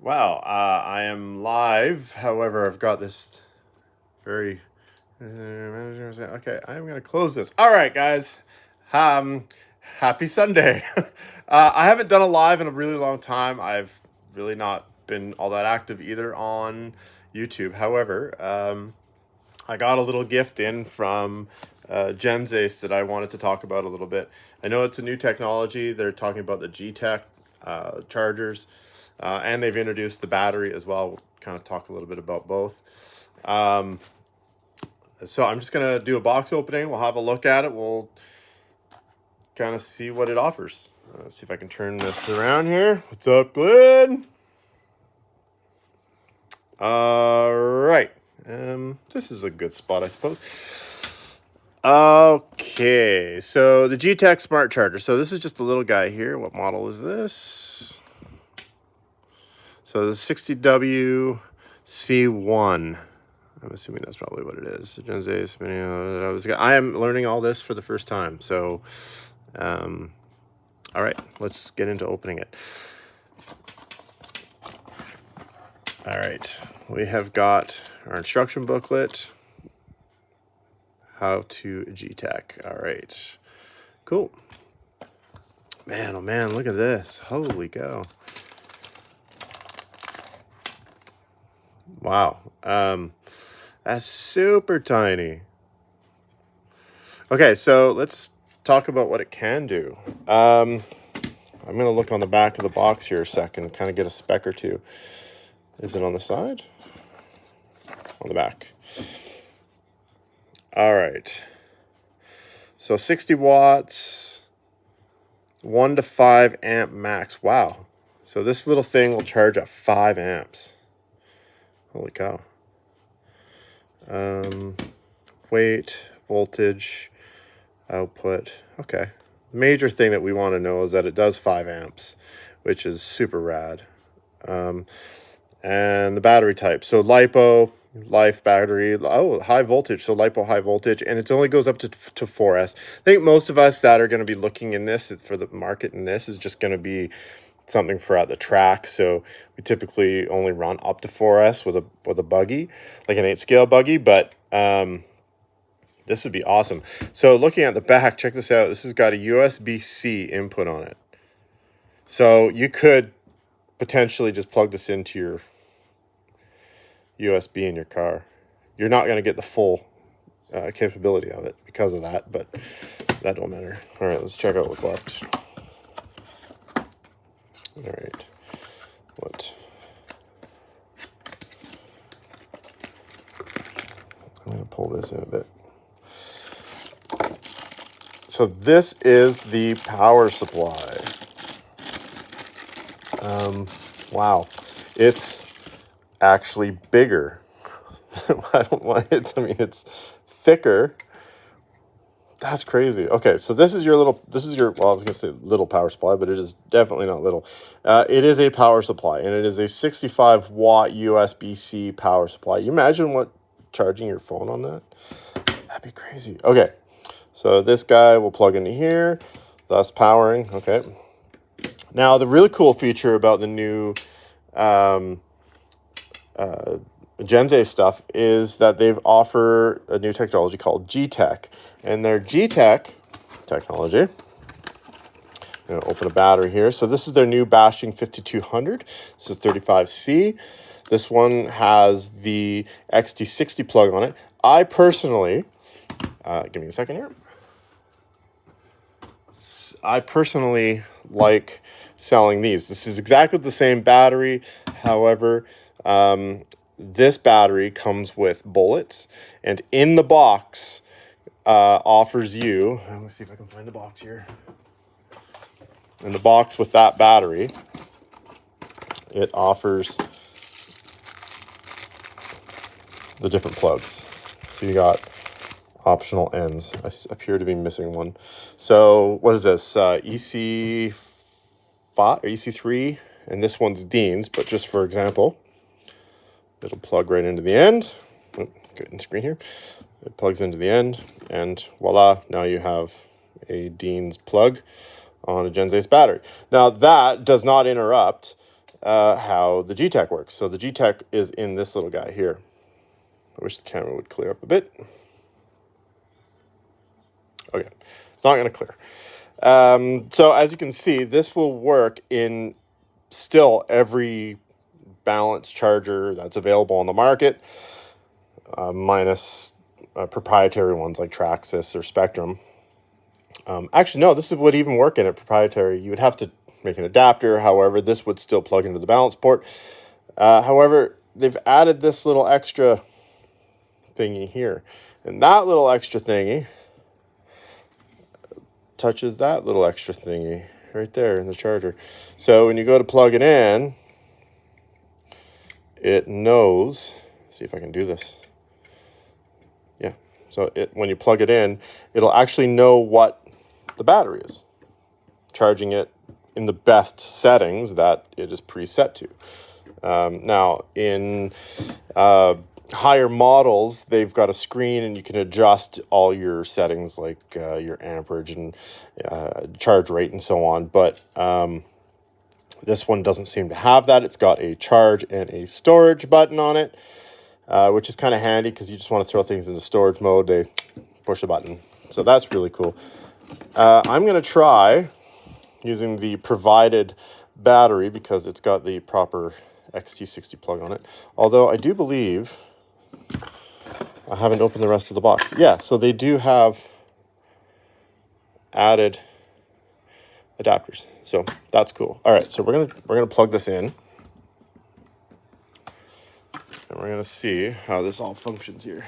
Wow, I am live. However, I've got this very. Okay, I'm going to close this. All right, guys. Happy Sunday. I haven't done a live in a really long time. I've really not been all that active either on YouTube. However, I got a little gift in from Genzace that I wanted to talk about a little bit. I know it's a new technology. They're talking about the G-Tech chargers, and they've introduced the battery as well. We'll kind of talk a little bit about both. So I'm just going to do a box opening. We'll have a look at it. We'll kind of see what it offers. Let's see if I can turn this around here. What's up, Glenn? All right. This is a good spot, I suppose. Okay, so the G-Tech Smart Charger. So this is just a little guy here. What model is this? So the 60W-C1. I'm assuming that's probably what it is. I am learning all this for the first time. So, all right, let's get into opening it. All right, we have got our instruction booklet. How to G-Tech. All right, cool. Man, oh man, look at this. Holy cow. Wow. That's super tiny. Okay, so let's talk about what it can do. I'm going to look on the back of the box here a second, kind of get a spec or two. Is it on the side? On the back. All right. So 60 watts, 1 to 5 amp max. Wow. So this little thing will charge at 5 amps. Holy cow. Weight, voltage, output. Okay. Major thing that we want to know is that it does 5 amps, which is super rad. And the battery type. So LiPo, Life battery. Oh, high voltage. So LiPo high voltage. And it only goes up to 4S. I think most of us that are going to be looking in this for the market in this is just going to be something for at the track. So we typically only run up to 4S with a buggy, like an 8-scale buggy. But this would be awesome. So looking at the back, check this out. This has got a USB-C input on it. So you could potentially just plug this into your USB in your car. You're not going to get the full capability of it because of that, but that don't matter. All right, let's check out what's left. All right, I'm going to pull this in a bit. So this is the power supply. Wow, it's actually bigger. It's thicker. That's crazy. Okay, so this is your, well, I was gonna say little power supply, but it is definitely not little. It is a power supply, and it is a 65 watt USB-C power supply. You imagine what charging your phone on that? That'd be crazy. Okay, so this guy will plug into here, thus powering. Okay. Now, the really cool feature about the new Genzace stuff is that they've offer a new technology called G-Tech. And their G-Tech technology, I'm going to open a battery here. So this is their new Bashing 5200. This is 35C. This one has the XT60 plug on it. I personally, give me a second here. I personally like selling these. This is exactly the same battery. However, this battery comes with bullets, and in the box offers you, let me see if I can find the box here. In the box with that battery, it offers the different plugs. So you got optional ends. I appear to be missing one. So what is this? EC5 or EC3, and this one's Dean's, but just for example, it'll plug right into the end. Get in screen here. It plugs into the end, and voila, now you have a Dean's plug on a Genzace battery. Now that does not interrupt how the G-Tech works. So the G-Tech is in this little guy here. I wish the camera would clear up a bit. Okay, it's not going to clear. So as you can see, this will work in still every balanced charger that's available on the market, minus proprietary ones like Traxxas or Spectrum. Actually, no, this would even work in a proprietary. You would have to make an adapter. However, this would still plug into the balance port. However, they've added this little extra thingy here. And that little extra thingy touches that little extra thingy right there in the charger. So when you go to plug it in, it knows, see if I can do this. Yeah, so when you plug it in, it'll actually know what the battery is, charging it in the best settings that it is preset to. Now, in higher models, they've got a screen and you can adjust all your settings like your amperage and charge rate and so on. But this one doesn't seem to have that. It's got a charge and a storage button on it, which is kind of handy because you just want to throw things into storage mode. They push a button. So that's really cool. I'm going to try using the provided battery because it's got the proper XT60 plug on it. Although I do believe I haven't opened the rest of the box. Yeah, so they do have added adapters. So that's cool. All right, so we're gonna plug this in. And we're gonna see how this all functions here.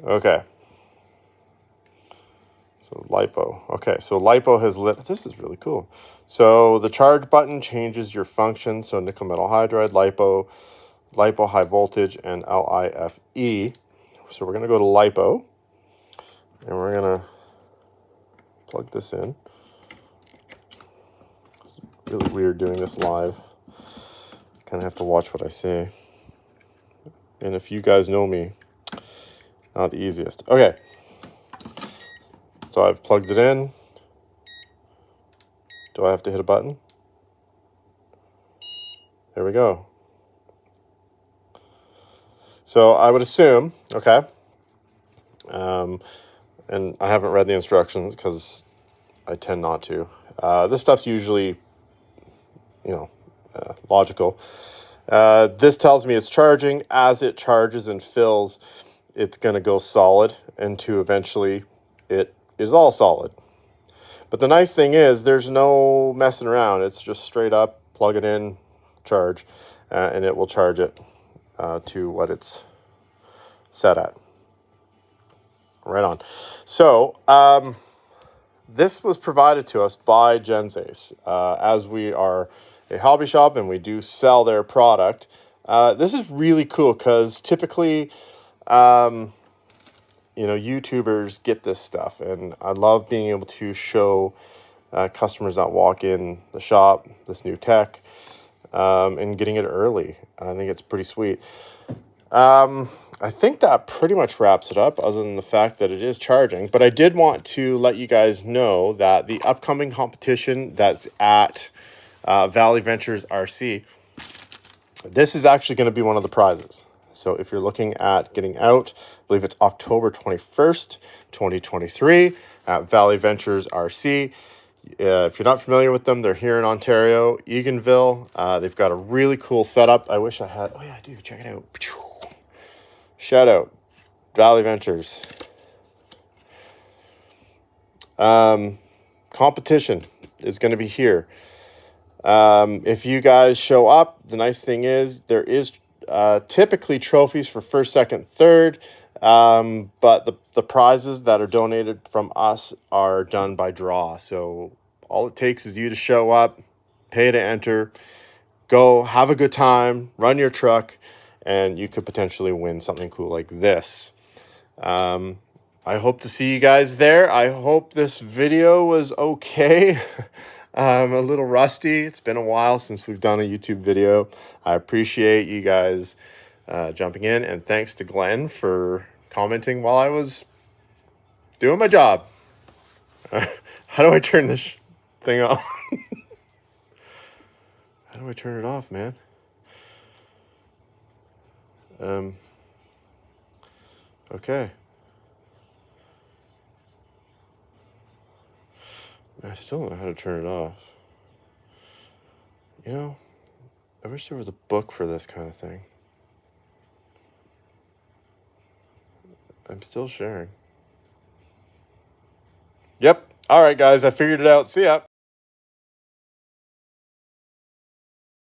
Okay. So LiPo. Okay, so LiPo has lit. This is really cool. So the charge button changes your function. So nickel metal hydride, LiPo high voltage, and LIFE. So we're going to go to LiPo. And we're going to plug this in. It's really weird doing this live. Kind of have to watch what I say. And if you guys know me, not the easiest. Okay. So I've plugged it in. Do I have to hit a button? There we go. So I would assume, okay, and I haven't read the instructions because I tend not to. This stuff's usually, logical. This tells me it's charging. As it charges and fills, it's going to go solid into eventually it is all solid. But the nice thing is there's no messing around. It's just straight up, plug it in, charge, and it will charge it to what it's set at. Right on. So this was provided to us by Gensace. As we are a hobby shop and we do sell their product, this is really cool because typically YouTubers get this stuff, and I love being able to show customers that walk in the shop this new tech and getting it early. I think it's pretty sweet. I think that pretty much wraps it up, other than the fact that it is charging. But I did want to let you guys know that the upcoming competition that's at Valley Ventures RC, this is actually going to be one of the prizes. So if you're looking at getting out, I believe it's October 21st, 2023 at Valley Ventures RC. If you're not familiar with them, they're here in Ontario, Eganville. They've got a really cool setup. I wish I had. Oh, yeah, I do. Check it out. Shout out. Valley Ventures. Competition is going to be here. If you guys show up, the nice thing is there is typically trophies for first, second, third, but the prizes that are donated from us are done by draw. So all it takes is you to show up, pay to enter, go have a good time, run your truck, and you could potentially win something cool like this. I hope to see you guys there. I hope this video was okay. I'm a little rusty. It's been a while since we've done a YouTube video. I appreciate you guys jumping in, and thanks to Glenn for commenting while I was doing my job. How do I turn this thing off? How do I turn it off, man? Okay. I still don't know how to turn it off. You know, I wish there was a book for this kind of thing. I'm still sharing. Yep. All right, guys. I figured it out. See ya.